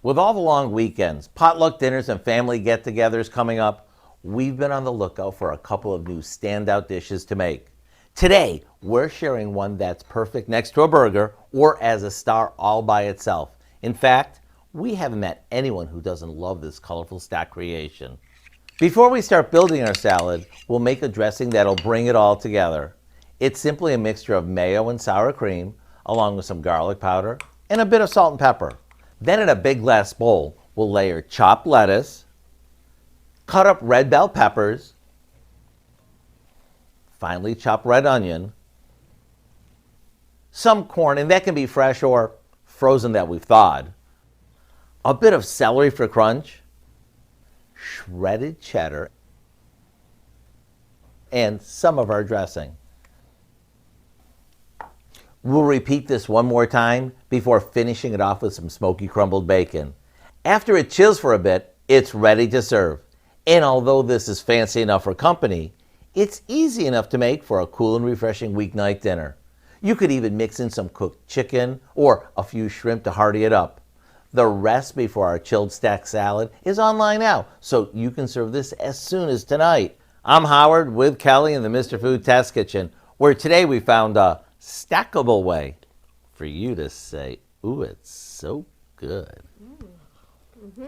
With all the long weekends, potluck dinners, and family get-togethers coming up, we've been on the lookout for a couple of new standout dishes to make. Today, we're sharing one that's perfect next to a burger or as a star all by itself. In fact, we haven't met anyone who doesn't love this colorful stack creation. Before we start building our salad, we'll make a dressing that'll bring it all together. It's simply a mixture of mayo and sour cream, along with some garlic powder and a bit of salt and pepper. Then in a big glass bowl, we'll layer chopped lettuce, cut up red bell peppers, finely chopped red onion, some corn, and that can be fresh or frozen that we've thawed, a bit of celery for crunch, shredded cheddar, and some of our dressing. We'll repeat this one more time before finishing it off with some smoky crumbled bacon. After it chills for a bit, it's ready to serve. And although this is fancy enough for company, it's easy enough to make for a cool and refreshing weeknight dinner. You could even mix in some cooked chicken or a few shrimp to hearty it up. The recipe for our chilled stack salad is online now, so you can serve this as soon as tonight. I'm Howard with Kelly in the Mr. Food Test Kitchen, where today we found a stackable way for you to say, ooh, it's so good. Mm-hmm.